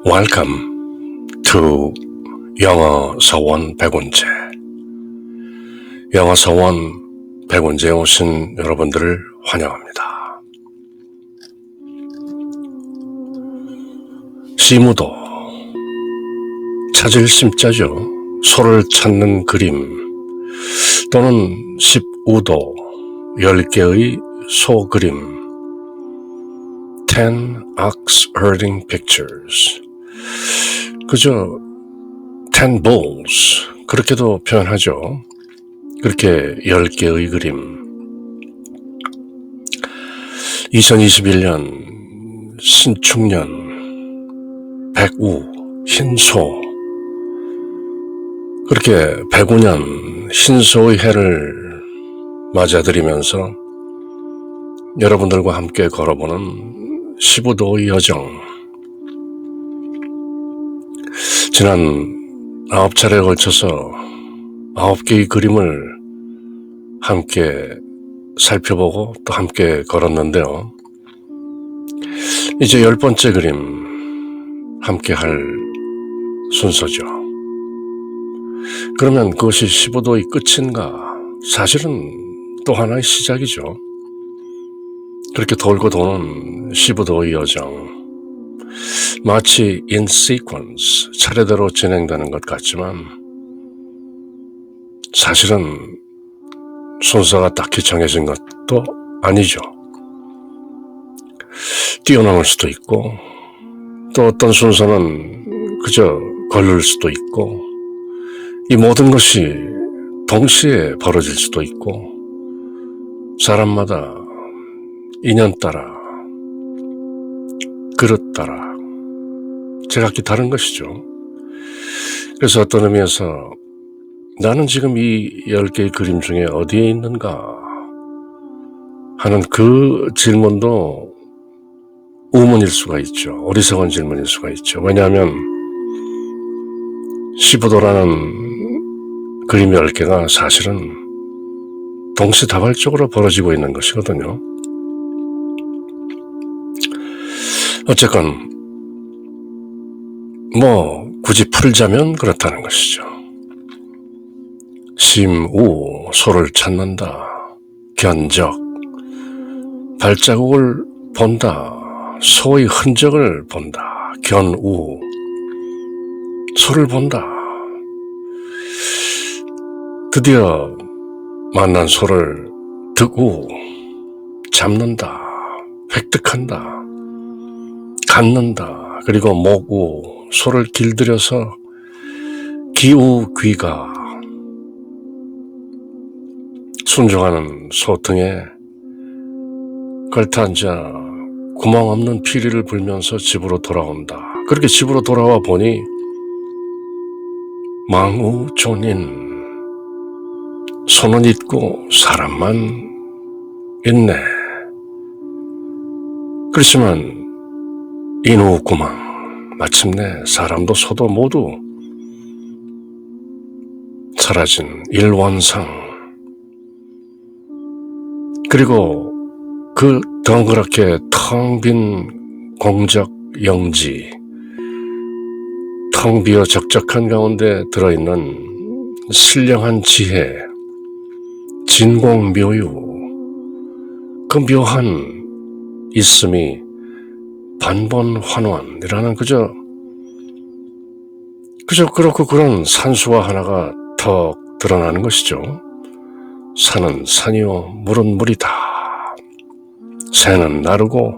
Welcome to 영어 서원 백운재. 영어 서원 백운재에 오신 여러분들을 환영합니다. 시무도, 찾을 심자죠. 소를 찾는 그림 또는 10우도, 10개의 소 그림, 10 ox herding pictures. 그저 10 bulls, 그렇게도 표현하죠. 그렇게 10개의 그림. 2021년 신축년 백우, 흰소, 그렇게 105년 흰소의 해를 맞아들이면서 여러분들과 함께 걸어보는 시부도의 여정. 지난 9차례에 걸쳐서 9개의 그림을 함께 살펴보고 또 함께 걸었는데요. 이제 10번째 그림 함께 할 순서죠. 그러면 그것이 시부도의 끝인가? 사실은 또 하나의 시작이죠. 그렇게 돌고 도는 시부도의 여정. 마치 in sequence, 차례대로 진행되는 것 같지만 사실은 순서가 딱히 정해진 것도 아니죠. 뛰어넘을 수도 있고 또 어떤 순서는 그저 걸릴 수도 있고 이 모든 것이 동시에 벌어질 수도 있고 사람마다 인연 따라 그릇 따라 제각기 다른 것이죠. 그래서 어떤 의미에서 나는 지금 이 10개의 그림 중에 어디에 있는가 하는 그 질문도 우문일 수가 있죠. 어리석은 질문일 수가 있죠. 왜냐하면 시부도라는 그림 10개가 사실은 동시다발적으로 벌어지고 있는 것이거든요. 어쨌건 굳이 풀자면 그렇다는 것이죠. 심우, 소를 찾는다. 견적, 발자국을 본다. 소의 흔적을 본다. 견우, 소를 본다. 드디어 만난 소를 득우, 잡는다. 획득한다. 갖는다. 그리고 목우, 소를 길들여서 기우, 귀가 순종하는 소 등에 걸터앉아 구멍 없는 피리를 불면서 집으로 돌아온다. 그렇게 집으로 돌아와 보니 망우존인, 소는 있고 사람만 있네. 그렇지만 인후구망, 마침내 사람도 소도 모두 사라진 일원상. 그리고 그 덩그랗게 텅 빈 공적 영지, 텅 비어 적적한 가운데 들어있는 신령한 지혜, 진공묘유, 그 묘한 있음이 반본환원이라는 그저 그렇고 그런 산수와 하나가 턱 드러나는 것이죠. 산은 산이요, 물은 물이다. 새는 나르고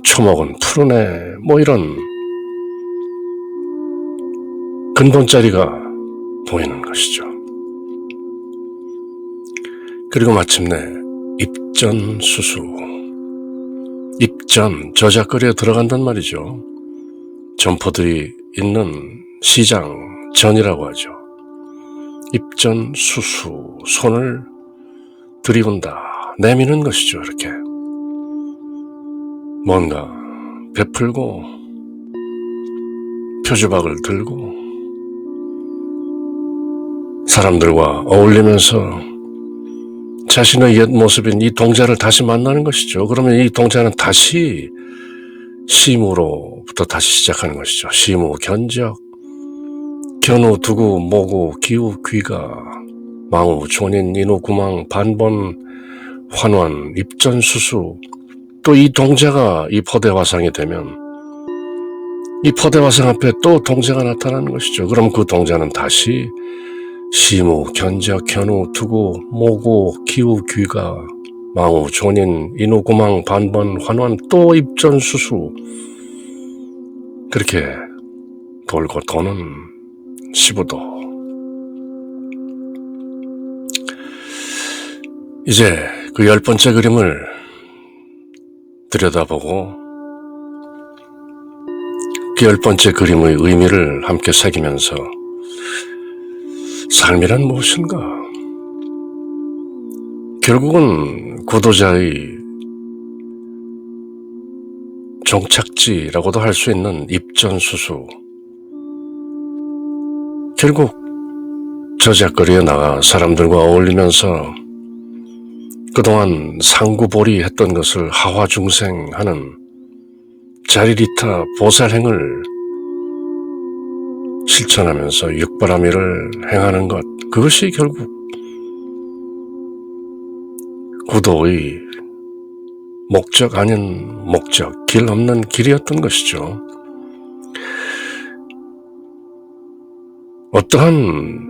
초목은 푸르네. 이런 근본자리가 보이는 것이죠. 그리고 마침내 입전수수, 입전, 저작거리에 들어간단 말이죠. 점포들이 있는 시장, 전이라고 하죠. 입전수수, 손을 들이운다, 내미는 것이죠. 이렇게 뭔가 베풀고 표주박을 들고 사람들과 어울리면서 자신의 옛 모습인 이 동자를 다시 만나는 것이죠. 그러면 이 동자는 다시 심으로 부터 다시 시작하는 것이죠. 시무 견적 견우 두구 모구 기우 귀가 망우 존인 인우 구망 반번 환원 입전수수. 또 이 동자가 이 포대화상이 되면 이 포대화상 앞에 또 동자가 나타나는 것이죠. 그럼 그 동자는 다시 시무 견적 견우 두구 모구 기우 귀가 망우 존인 인우 구망 반번 환원 또 입전수수. 그렇게 돌고 도는 시부도. 이제 그 10번째 그림을 들여다보고 그 10번째 그림의 의미를 함께 새기면서 삶이란 무엇인가? 결국은 구도자의 종착지라고도 할 수 있는 입전수수. 결국 저작거리에 나가 사람들과 어울리면서 그동안 상구보리 했던 것을 하화중생하는 자리리타 보살행을 실천하면서 육바라밀을 행하는 것, 그것이 결국 구도의 목적 아닌 목적, 길 없는 길이었던 것이죠. 어떠한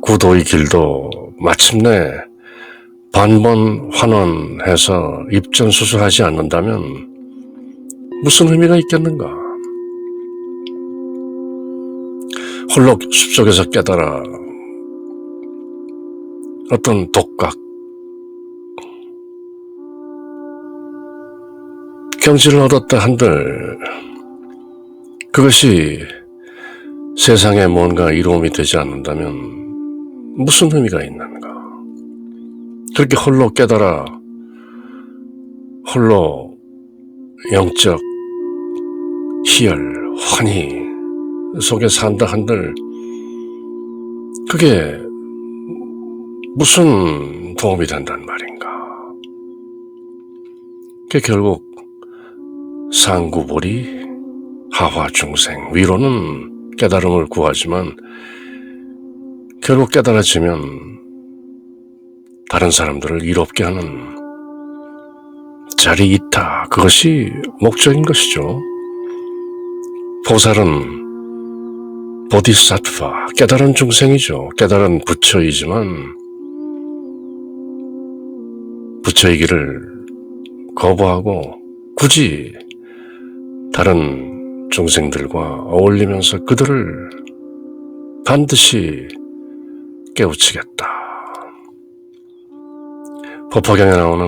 구도의 길도 마침내 반번 환원해서 입전수수하지 않는다면 무슨 의미가 있겠는가? 홀로 숲속에서 깨달아 어떤 독각, 경지를 얻었다 한들 그것이 세상에 뭔가 이로움이 되지 않는다면 무슨 의미가 있는가? 그렇게 홀로 깨달아 홀로 영적 희열, 환희 속에 산다 한들 그게 무슨 도움이 된단 말인가? 그게 결국 상구보리, 하화중생, 위로는 깨달음을 구하지만 결국 깨달아지면 다른 사람들을 이롭게 하는 자리이타, 그것이 목적인 것이죠. 보살은 보디사트파, 깨달은 중생이죠. 깨달은 부처이지만 부처이기를 거부하고 굳이 다른 중생들과 어울리면서 그들을 반드시 깨우치겠다. 법화경에 나오는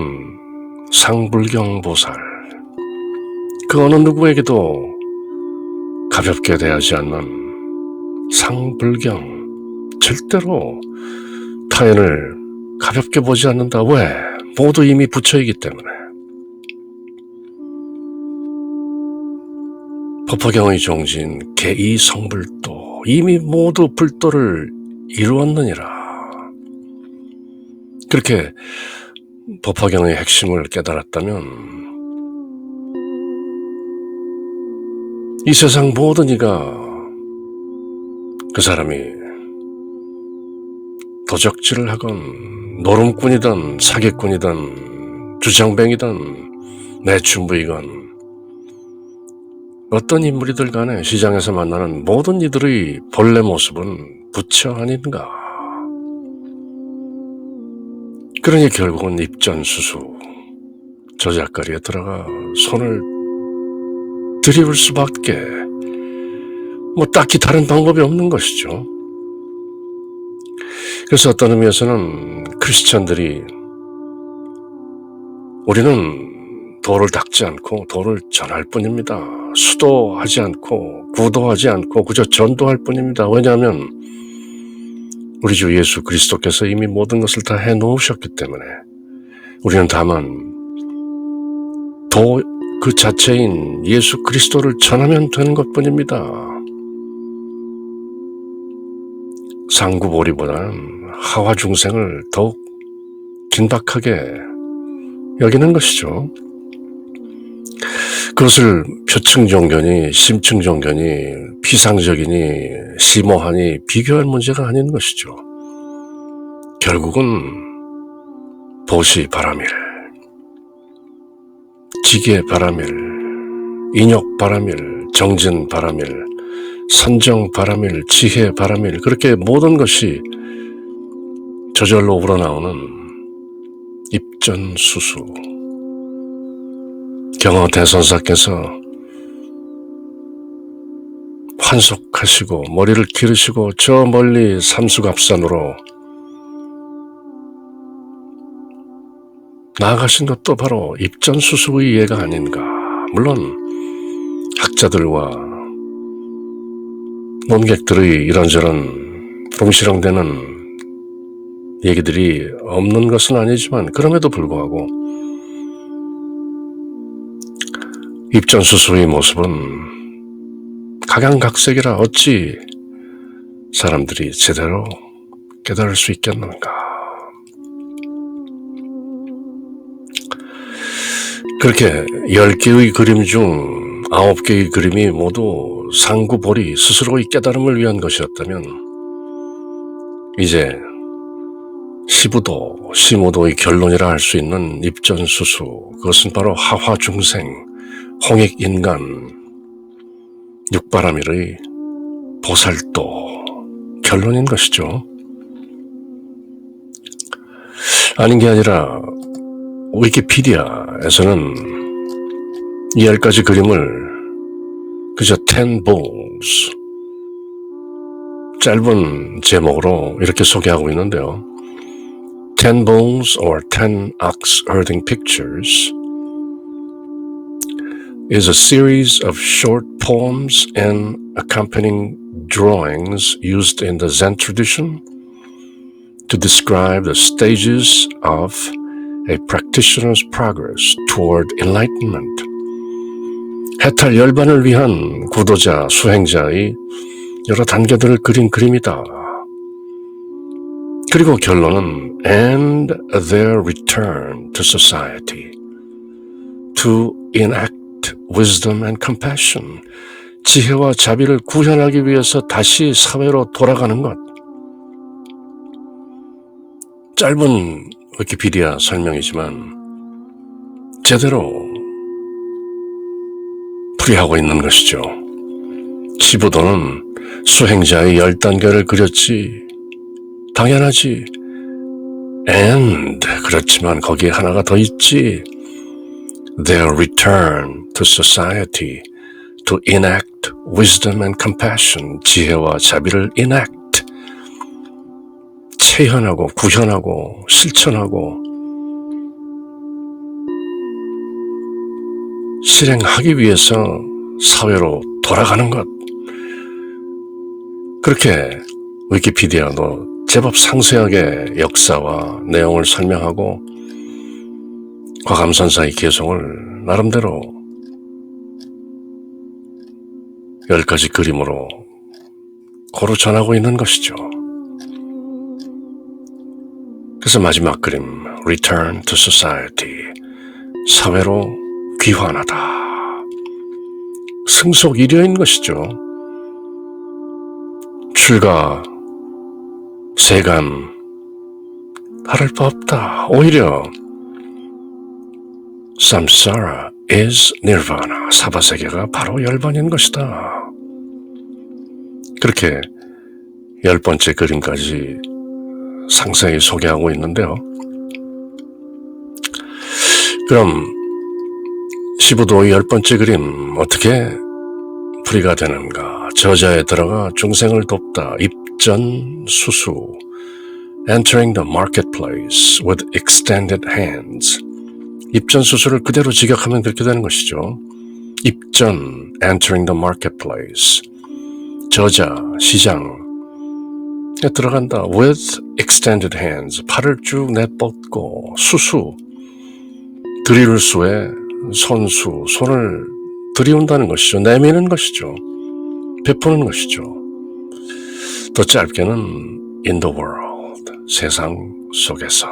상불경 보살, 그 어느 누구에게도 가볍게 대하지 않는 상불경, 절대로 타인을 가볍게 보지 않는다. 왜? 모두 이미 부처이기 때문에. 법화경의 종지인 개이성불도, 이미 모두 불도를 이루었느니라. 그렇게 법화경의 핵심을 깨달았다면 이 세상 모든 이가 그 사람이 도적질을 하건 노름꾼이든 사기꾼이든 주장뱅이든 매춘부이건 어떤 인물이들 간에 시장에서 만나는 모든 이들의 본래 모습은 부처 아닌가? 그러니 결국은 입전수수, 저작거리에 들어가 손을 들이울 수밖에 딱히 다른 방법이 없는 것이죠. 그래서 어떤 의미에서는 크리스찬들이 우리는 도를 닦지 않고 도를 전할 뿐입니다. 수도하지 않고 구도하지 않고 그저 전도할 뿐입니다. 왜냐하면 우리 주 예수 그리스도께서 이미 모든 것을 다 해놓으셨기 때문에 우리는 다만 도 그 자체인 예수 그리스도를 전하면 되는 것뿐입니다. 상구보리보다는 하화중생을 더욱 긴박하게 여기는 것이죠. 그것을 표층종견이, 심층종견이, 피상적이니, 심오하니 비교할 문제가 아닌 것이죠. 결국은 보시 바라밀, 지계 바라밀, 인욕 바라밀, 정진 바라밀, 선정 바라밀, 지혜 바라밀, 그렇게 모든 것이 저절로 우러나오는 입전수수. 경호 대선사께서 환속하시고 머리를 기르시고 저 멀리 삼수갑산으로 나아가신 것도 바로 입전수수의 예가 아닌가. 물론 학자들과 논객들의 이런저런 롱시렁대는 얘기들이 없는 것은 아니지만 그럼에도 불구하고 입전수수의 모습은 각양각색이라 어찌 사람들이 제대로 깨달을 수 있겠는가. 그렇게 10개의 그림 중 9개의 그림이 모두 상구보리 스스로의 깨달음을 위한 것이었다면 이제 시부도, 시무도의 결론이라 할 수 있는 입전수수, 그것은 바로 하화중생, 홍익인간, 육바라밀의 보살도 결론인 것이죠. 아닌 게 아니라 위키피디아에서는 이 10가지 그림을 그저 10 balls, 짧은 제목으로 이렇게 소개하고 있는데요. 10 bulls or 10 ox herding pictures is a series of short poems and accompanying drawings used in the Zen tradition to describe the stages of a practitioner's progress toward enlightenment. 해탈 열반을 위한 구도자, 수행자의 여러 단계들을 그린 그림이다. 그리고 결론은 and their return to society to enact wisdom and compassion. 지혜와 자비를 구현하기 위해서 다시 사회로 돌아가는 것. 짧은 위키피디아 설명이지만 제대로 풀이하고 있는 것이죠. 시부도는 수행자의 10단계를 그렸지. 당연하지. and 그렇지만 거기에 하나가 더 있지. Their return to society to enact wisdom and compassion. 지혜와 자비를 enact. 체현하고 구현하고 실천하고 실행하기 위해서 사회로 돌아가는 것. 그렇게 위키피디아도 제법 상세하게 역사와 내용을 설명하고 과감선사의 개성을 나름대로 10가지 그림으로 고루 전하고 있는 것이죠. 그래서 마지막 그림, Return to Society, 사회로 귀환하다. 승속일여인 것이죠. 출가, 세간, 다를 바 없다. 오히려 Samsara is Nirvana, 사바세계가 바로 열반인 것이다. 그렇게 10번째 그림까지 상세히 소개하고 있는데요. 그럼 시부도의 10번째 그림 어떻게 풀이가 되는가? 저자에 들어가 중생을 돕다. 입전수수, entering the marketplace with extended hands. 입전수수를 그대로 직역하면 그렇게 되는 것이죠. 입전, entering the marketplace. 저자, 시장 들어간다. with extended hands. 팔을 쭉 내뻗고 수수, 드릴 수에 손수, 손을 들이운다는 것이죠. 내미는 것이죠. 베푸는 것이죠. 더 짧게는 in the world, 세상 속에서.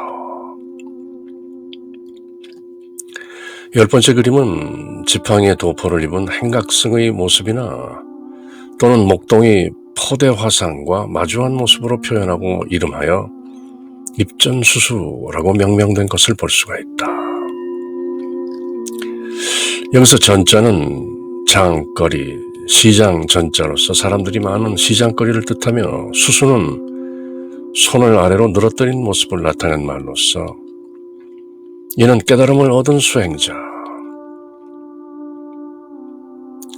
10번째 그림은 지팡이에 도포를 입은 행각승의 모습이나 또는 목동이 포대 화상과 마주한 모습으로 표현하고 이름하여 입전수수라고 명명된 것을 볼 수가 있다. 여기서 전자는 장거리, 시장 전자로서 사람들이 많은 시장거리를 뜻하며 수수는 손을 아래로 늘어뜨린 모습을 나타낸 말로서 이는 깨달음을 얻은 수행자,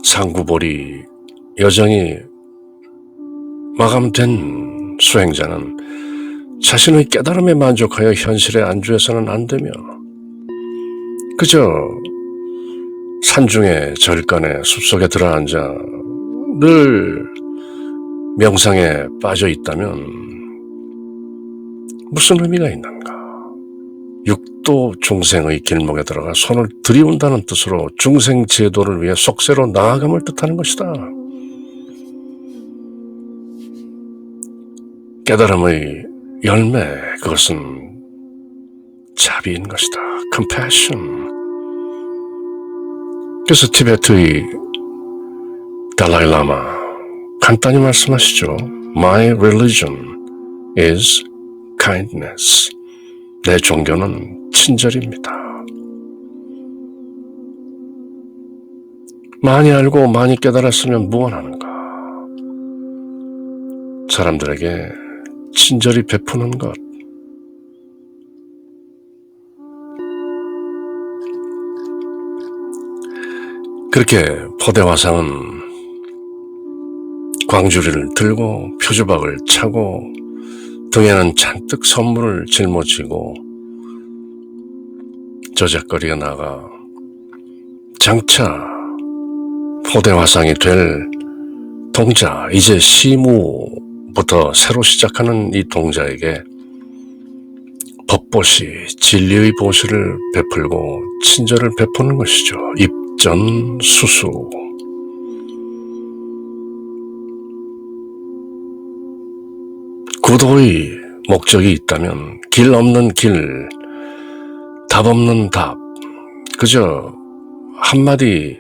상구볼이 여정이 마감된 수행자는 자신의 깨달음에 만족하여 현실에 안주해서는 안 되며 그저 산중에 절간에 숲속에 들어앉아 늘 명상에 빠져 있다면 무슨 의미가 있는가? 육도 중생의 길목에 들어가 손을 들이운다는 뜻으로 중생 제도를 위해 속세로 나아감을 뜻하는 것이다. 깨달음의 열매, 그것은 자비인 것이다. compassion. 그래서 티베트의 달라이라마 간단히 말씀하시죠. My religion is kindness. 내 종교는 친절입니다. 많이 알고 많이 깨달았으면 무엇하는가? 사람들에게 친절히 베푸는 것. 그렇게 포대화상은 광주리를 들고 표주박을 차고 등에는 잔뜩 선물을 짊어지고 저작거리에 나가 장차 포대화상이 될 동자, 이제 시무부터 새로 시작하는 이 동자에게 법보시, 진리의 보시를 베풀고 친절을 베푸는 것이죠. 입전수수. 구도의 목적이 있다면 길 없는 길, 답 없는 답, 그저 한마디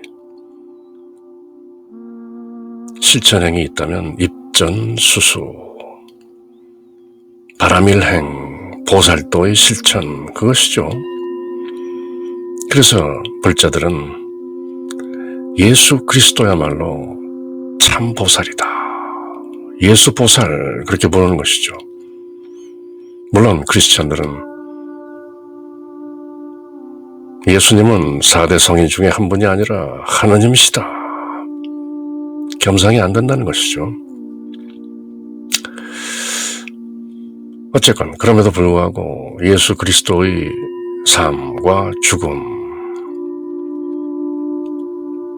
실천행이 있다면 입전수수, 바라밀행, 보살도의 실천, 그것이죠. 그래서 불자들은 예수 그리스도야말로 참 보살이다. 예수 보살, 그렇게 부르는 것이죠. 물론 크리스찬들은 예수님은 4대 성인 중에 한 분이 아니라 하느님이시다. 겸상이 안 된다는 것이죠. 어쨌건 그럼에도 불구하고 예수 그리스도의 삶과 죽음,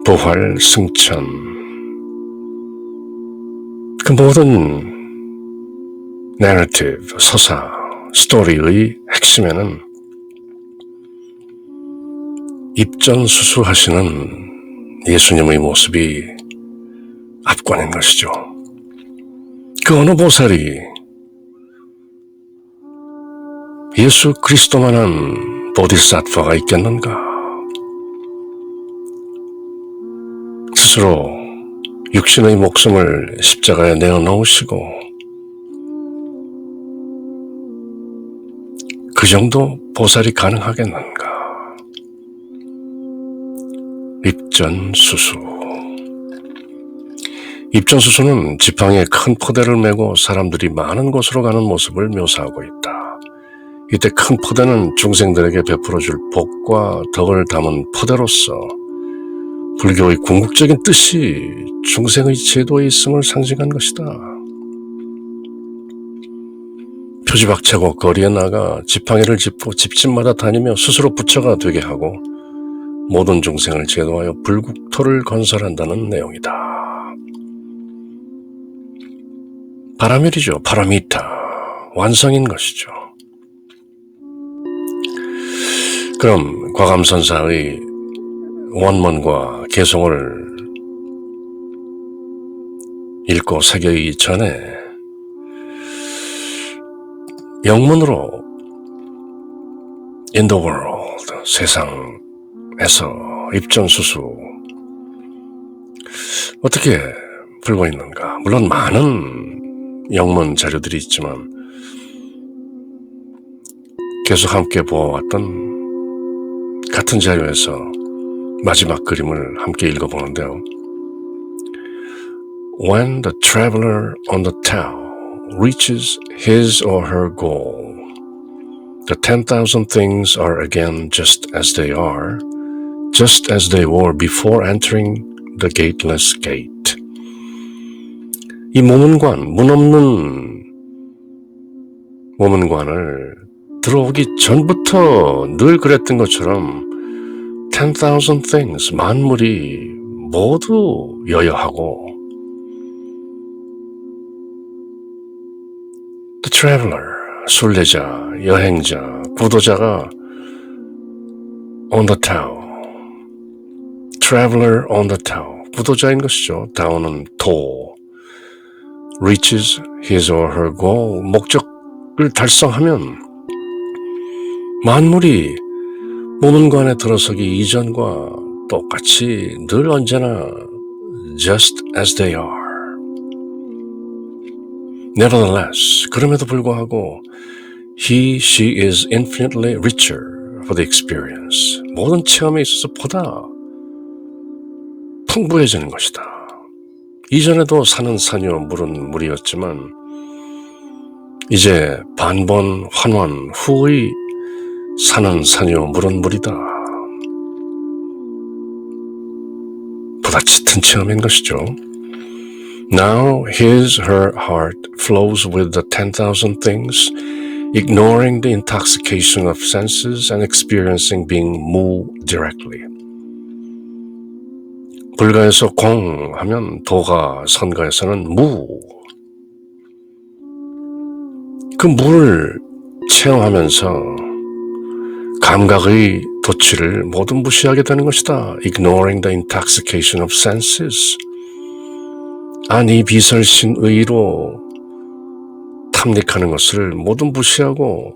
부활, 승천, 그 모든 내러티브, 서사, 스토리의 핵심에는 입전수수하시는 예수님의 모습이 압권인 것이죠. 그 어느 보살이 예수 그리스도만한 보디사트바가 있겠는가? 스스로 육신의 목숨을 십자가에 내어놓으시고 그 정도 보살이 가능하겠는가? 입전수수. 입전수수는 지팡이에 큰 포대를 메고 사람들이 많은 곳으로 가는 모습을 묘사하고 있다. 이때 큰 포대는 중생들에게 베풀어줄 복과 덕을 담은 포대로서 불교의 궁극적인 뜻이 중생의 제도에 있음을 상징한 것이다. 표지박차고 거리에 나가 지팡이를 짚고 집집마다 다니며 스스로 부처가 되게 하고 모든 중생을 제도하여 불국토를 건설한다는 내용이다. 파라밀이죠. 파라미타. 완성인 것이죠. 그럼 과감선사의 원문과 개송을 읽고 새기기 전에 영문으로 In the world, 세상 입전수수 어떻게 풀고 있는가? 물론 많은 영문 자료들이 있지만 계속 함께 보아왔던 같은 자료에서 마지막 그림을 함께 읽어보는데요. When the traveler on the Tao reaches his or her goal, the 10,000 things are again just as they are, just as they were before entering the gateless gate. 이 모문관, 문 없는 모문관을 들어오기 전부터 늘 그랬던 것처럼 10,000 things, 만물이 모두 여여하고 The traveler, 순례자, 여행자, 구도자가 on the Tao, traveler on the Tao, 구도자인 것이죠. Tao는 도, reaches his or her goal, 목적을 달성하면 만물이 모문관에 들어서기 이전과 똑같이 늘 언제나 just as they are. Nevertheless, 그럼에도 불구하고 he, she is infinitely richer for the experience. 모든 체험에 있어서 보다 풍부해지는 것이다. 이전에도 산은 산이요 물은 물이었지만 이제 반번 환원 후의 산은 산이요 물은 물이다. 보다 짙은 체험인 것이죠. Now his, her heart flows with the 10,000 things, ignoring the intoxication of senses and experiencing being mu directly. 불가에서 공 하면 도가, 선가에서는 무. 그 무를 체험하면서 감각의 도취를 모두 무시하게 되는 것이다. Ignoring the intoxication of senses. 이 비설신의로 탐닉하는 것을 모두 무시하고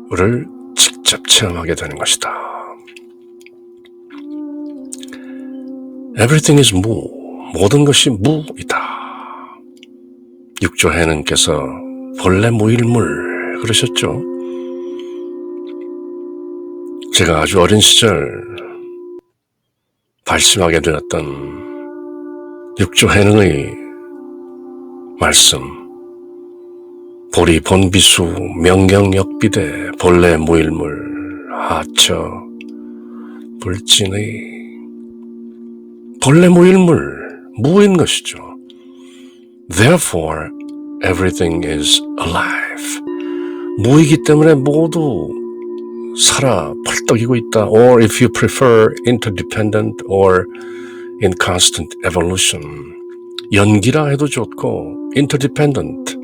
무를 직접 체험하게 되는 것이다. Everything is 무. 모든 것이 무이다. 육조해는께서 본래 무일물 그러셨죠. 제가 아주 어린 시절 발심하게 되었던 육조해능의 말씀, 보리 본비수 명경역비대 본래 무일물 하처 불진의 본래 무일물 무인 것이죠. Therefore, everything is alive. 무이기 때문에 모두 살아 펄떡이고 있다. Or if you prefer, interdependent or in constant evolution. 연기라 해도 좋고 interdependent.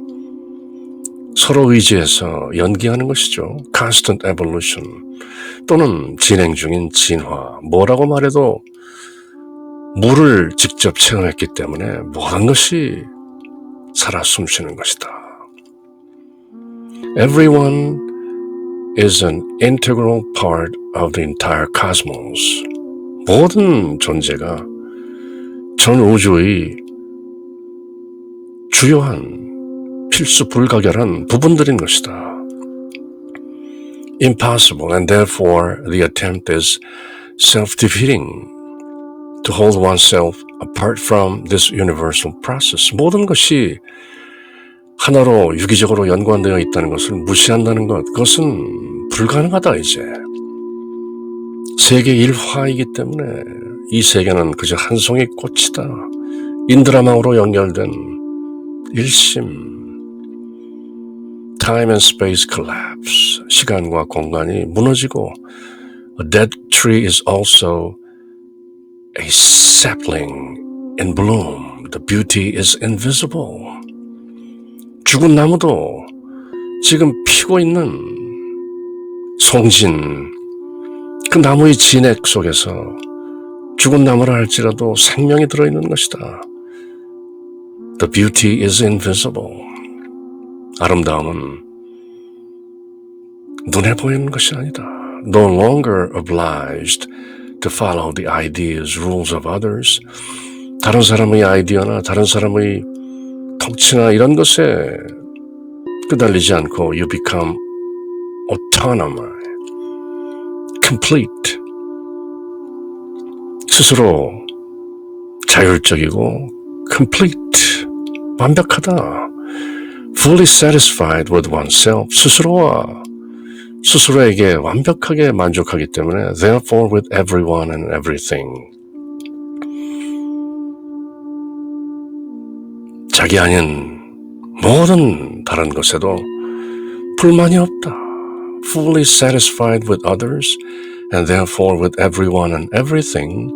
서로 의지해서 연기하는 것이죠. constant evolution. 또는 진행 중인 진화. 뭐라고 말해도 물을 직접 체험했기 때문에 모든 것이 살아 숨쉬는 것이다. Everyone is an integral part of the entire cosmos. 모든 존재가 전 우주의 주요한 필수 불가결한 부분들인 것이다. Impossible and therefore the attempt is self-defeating to hold oneself apart from this universal process. 모든 것이 하나로 유기적으로 연관되어 있다는 것을 무시한다는 것, 그것은 불가능하다 이제. 세계 일화이기 때문에 이 세계는 그저 한 송이 꽃이다. 인드라망으로 연결된 일심. Time and space collapse. 시간과 공간이 무너지고 A dead tree is also a sapling in bloom. The beauty is invisible. 죽은 나무도 지금 피고 있는 송진, 그 나무의 진액 속에서 죽은 나무라 할지라도 생명이 들어있는 것이다. The beauty is invisible. 아름다움은 눈에 보이는 것이 아니다. no longer obliged to follow the ideas, rules of others. 다른 사람의 아이디어나 다른 사람의 통치나 이런 것에 끄달리지 않고 you become autonomous, complete. 스스로 자율적이고 complete, 완벽하다. fully satisfied with oneself, 스스로에게 완벽하게 만족하기 때문에 therefore with everyone and everything. 자기 아닌 모든 다른 것에도 불만이 없다. fully satisfied with others and therefore with everyone and everything.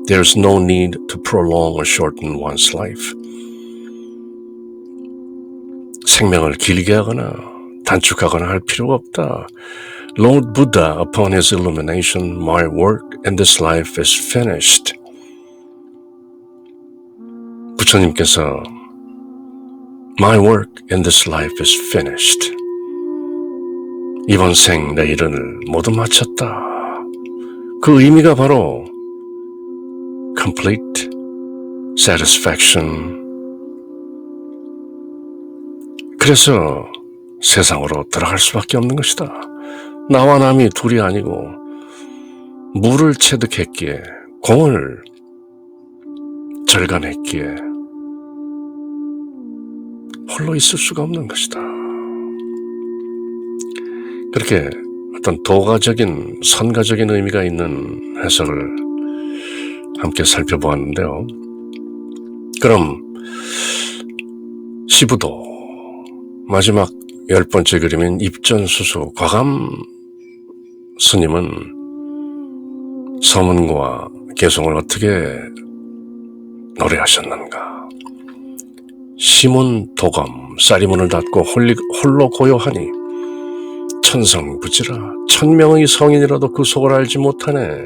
There's no need to prolong or shorten one's life. 생명을 길게 하거나 단축하거나 할 필요가 없다. Lord Buddha, upon his illumination, my work in this life is finished. 부처님께서 My work in this life is finished. 이번 생 내 일을 모두 마쳤다. 그 의미가 바로 complete satisfaction. 그래서 세상으로 들어갈 수밖에 없는 것이다. 나와 남이 둘이 아니고 물을 체득했기에 공을 절간했기에 홀로 있을 수가 없는 것이다. 그렇게 어떤 도가적인 선가적인 의미가 있는 해석을 함께 살펴보았는데요. 그럼 시부도 마지막 10번째 그림인 입전수수 과감 스님은 서문과 개송을 어떻게 노래하셨는가. 시문 도검 쌀이문을 닫고 홀로 고요하니 천성부지라 천명의 성인이라도 그 속을 알지 못하네.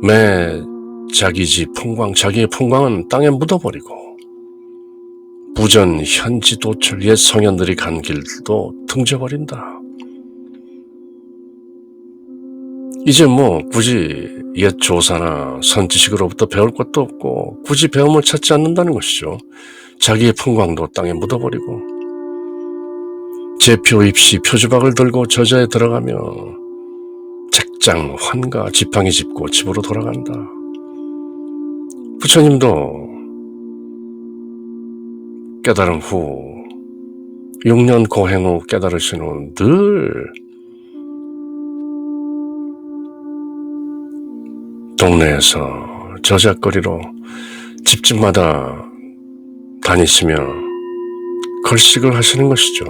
매 자기의 풍광은 땅에 묻어버리고 부전 현지 도철 옛 성현들이 간 길도 등져버린다. 이제 굳이 옛 조사나 선지식으로부터 배울 것도 없고 굳이 배움을 찾지 않는다는 것이죠. 자기의 풍광도 땅에 묻어버리고 제표 입시 표주박을 들고 저자에 들어가며 책장 환가 지팡이 짚고 집으로 돌아간다. 부처님도 깨달음 후 6년 고행 후 깨달으신 후 늘 동네에서 저작거리로 집집마다 다니시며 걸식을 하시는 것이죠.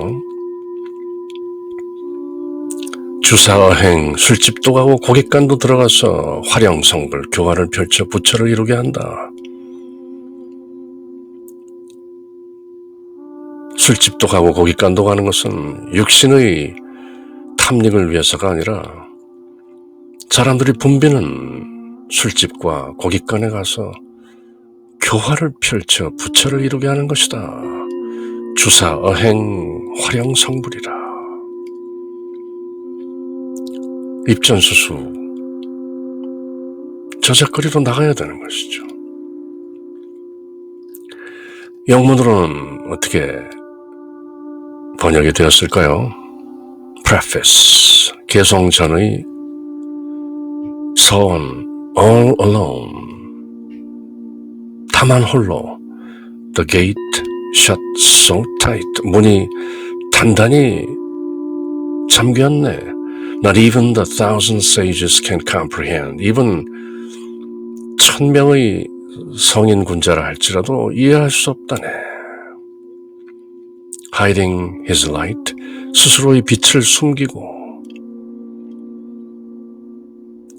주사어행, 술집도 가고 고깃간도 들어가서 화령성불, 교화를 펼쳐 부처를 이루게 한다. 술집도 가고 고깃간도 가는 것은 육신의 탐닉을 위해서가 아니라 사람들이 붐비는 술집과 고깃간에 가서 교화를 펼쳐 부처를 이루게 하는 것이다. 주사, 어행, 화령성불이라. 입전수수, 저작거리로 나가야 되는 것이죠. 영문으로는 어떻게 번역이 되었을까요? Preface, 개송 전의 서원, all alone, 다만 홀로, the gate shut so tight, 문이 단단히 잠겼네. Not even the thousand sages can comprehend, even 1000명의 성인 군자라 할지라도 이해할 수 없다네. Hiding his light, 스스로의 빛을 숨기고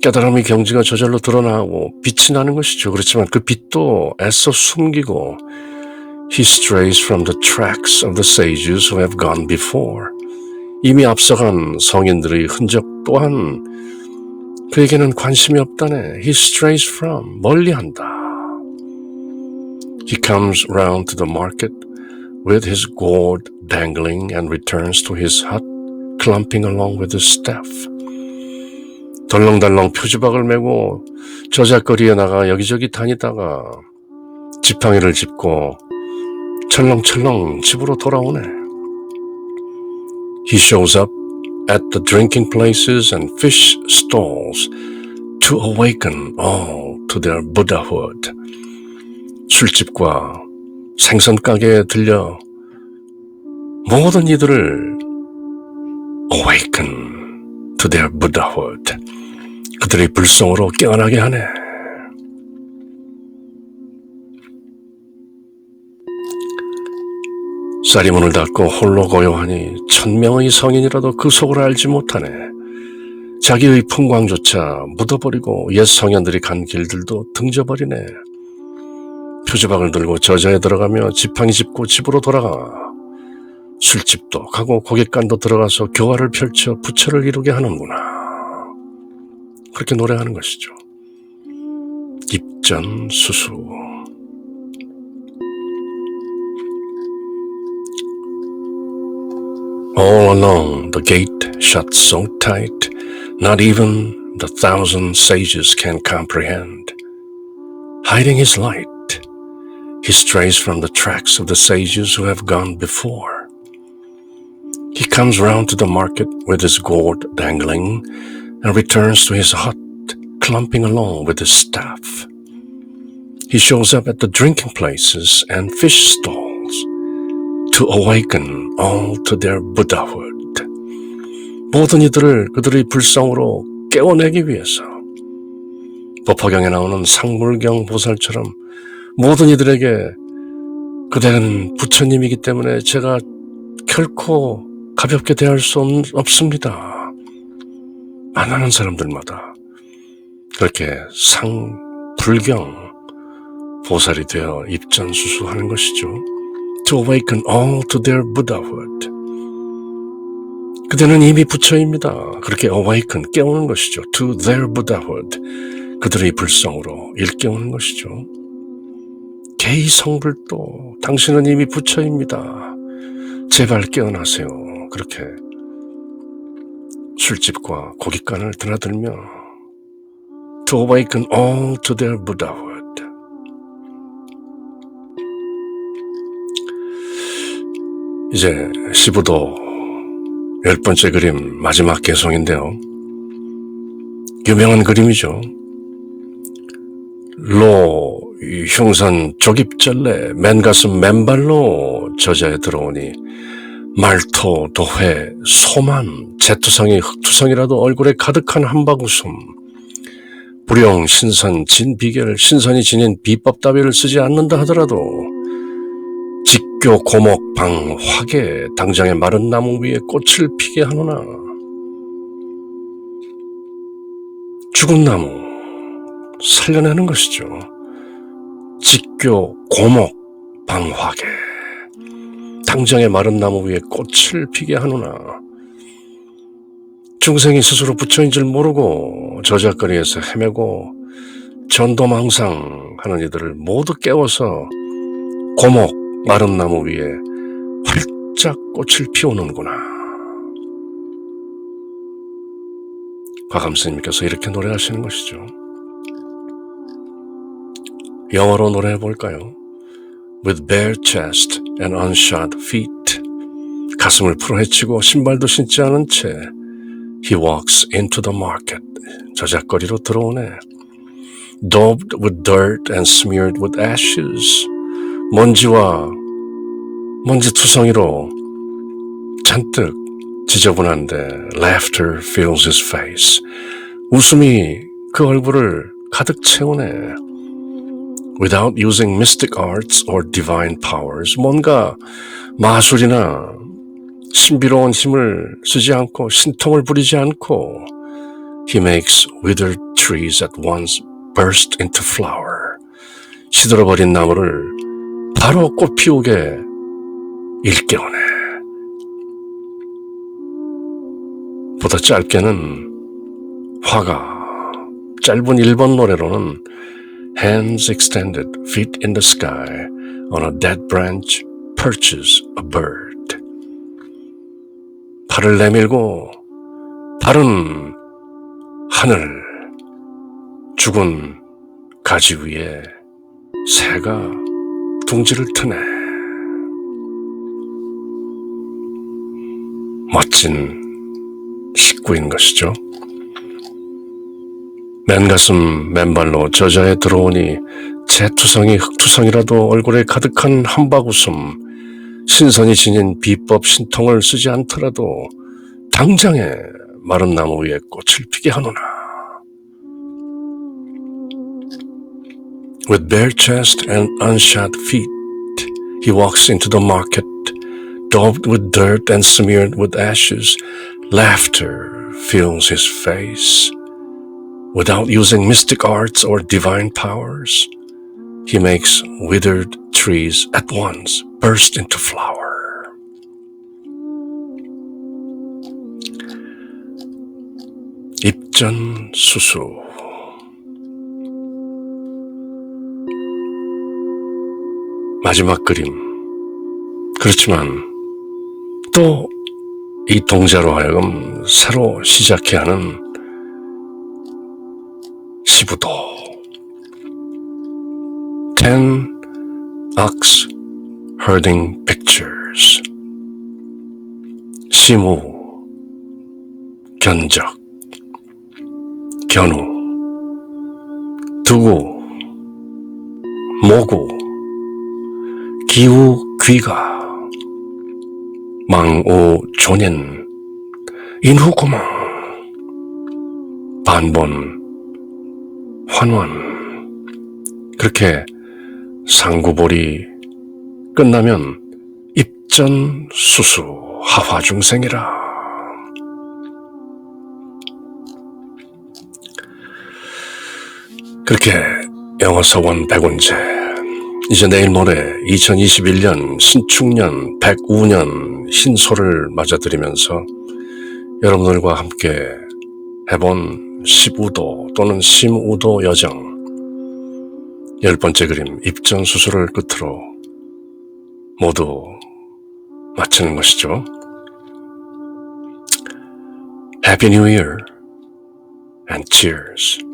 깨달음의 경지가 저절로 드러나고 빛이 나는 것이죠. 그렇지만 그 빛도 애써 숨기고 He strays from the tracks of the sages who have gone before. 이미 앞서간 성인들의 흔적 또한 그에게는 관심이 없다네. He strays from, 멀리한다. He comes round to the market with his gourd dangling and returns to his hut clumping along with his staff. 덜렁덜렁 표지박을 메고 저잣거리에 나가 여기저기 다니다가 지팡이를 짚고 철렁철렁 집으로 돌아오네. He shows up at the drinking places and fish stalls to awaken all to their Buddhahood. 술집과 생선 가게에 들려 모든 이들을 awaken to their Buddhahood. 그들의 불성으로 깨어나게 하네. 쌀이 문을 닫고 홀로 고요하니 1000명의 성인이라도 그 속을 알지 못하네. 자기의 풍광조차 묻어버리고 옛 성현들이 간 길들도 등져버리네. 표지박을 들고 저자에 들어가며 지팡이 짚고 집으로 돌아가. 술집도 가고 고깃간도 들어가서 교화를 펼쳐 부처를 이루게 하는구나. 그렇게 노래하는 것이죠. 입전수수. All along the gate shut so tight, not even the 1,000 sages can comprehend. Hiding his light, he strays from the tracks of the sages who have gone before. He comes round to the market with his gourd dangling and returns to his hut, clumping along with his staff. He shows up at the drinking places and fish stalls to awaken all to their Buddhahood. 모든 이들을 그들의 불성으로 깨워내기 위해서 법화경에 나오는 상물경 보살처럼 모든 이들에게 그대는 부처님이기 때문에 제가 결코 가볍게 대할 수 없습니다. 만나는 사람들마다 그렇게 상불경 보살이 되어 입전수수하는 것이죠. To awaken all to their Buddhahood. 그대는 이미 부처입니다. 그렇게 awaken, 깨우는 것이죠. To their Buddhahood. 그들의 불성으로 일깨우는 것이죠. 개이성불도 당신은 이미 부처입니다. 제발 깨어나세요. 그렇게 술집과 고깃간을 드나들며 To awaken all to their Buddhahood. 이제 시부도 10번째 그림 마지막 개성인데요. 유명한 그림이죠. 로 흉산 조깁절레 맨가슴 맨발로 저자에 들어오니 말토, 도회, 소만, 재투성이, 흑투성이라도 얼굴에 가득한 한바구음. 불용, 신선, 진비결, 신선이 지닌 비법 따위를 쓰지 않는다 하더라도 직교, 고목, 방, 화계, 당장의 마른 나무 위에 꽃을 피게 하노나. 죽은 나무 살려내는 것이죠. 직교, 고목, 방, 화계. 당장의 마른 나무 위에 꽃을 피게 하노나. 중생이 스스로 부처인 줄 모르고 저작거리에서 헤매고 전도망상하는 이들을 모두 깨워서 고목, 마른 나무 위에 활짝 꽃을 피우는구나. 과감스님께서 이렇게 노래하시는 것이죠. 영어로 노래해 볼까요? With bare chest and unshod feet. 가슴을 풀어헤치고 신발도 신지 않은 채 He walks into the market. 저잣거리로 들어오네. Daubed with dirt and smeared with ashes. 먼지투성이로 잔뜩 지저분한데 laughter fills his face. 웃음이 그 얼굴을 가득 채우네. Without using mystic arts or divine powers, 뭔가 마술이나 신비로운 힘을 쓰지 않고 신통을 부리지 않고 He makes withered trees at once burst into flower. 시들어버린 나무를 바로 꽃 피우게 일깨우네. 보다 짧게는 화가, 짧은 1번 노래로는 Hands extended, feet in the sky, on a dead branch perches a bird. 팔을 내밀고 발은 하늘, 죽은 가지 위에 새가 둥지를 트네. 멋진 식구인 것이죠. 맨가슴 맨발로 저자에 들어오니 재투성이 흑투성이라도 얼굴에 가득한 한박웃음, 신선이 지닌 비법 신통을 쓰지 않더라도 당장에 마른 나무 위에 꽃을 피게 하노나. With bare chest and unshod feet, he walks into the market, daubed with dirt and smeared with ashes. Laughter fills his face. Without using mystic arts or divine powers, he makes withered trees at once burst into flower. 입전수수. 마지막 그림. 그렇지만 또 이 동자로 하여금 새로 시작해야 하는 시부도. 10 Ox Herding Pictures. 시무, 견적, 견우, 두구, 모구, 기우, 귀가, 망오, 조년, 인후구멍, 반본, 환원. 그렇게 상구볼이 끝나면 입전수수 하화중생이라. 그렇게 영어 서원 100원제, 이제 내일 모레 2021년 신축년 105년 신소를 맞아들이면서 여러분들과 함께 해본 시우도 또는 심우도 여정 10번째 그림 입전수수를 끝으로 모두 마치는 것이죠. Happy New Year and cheers.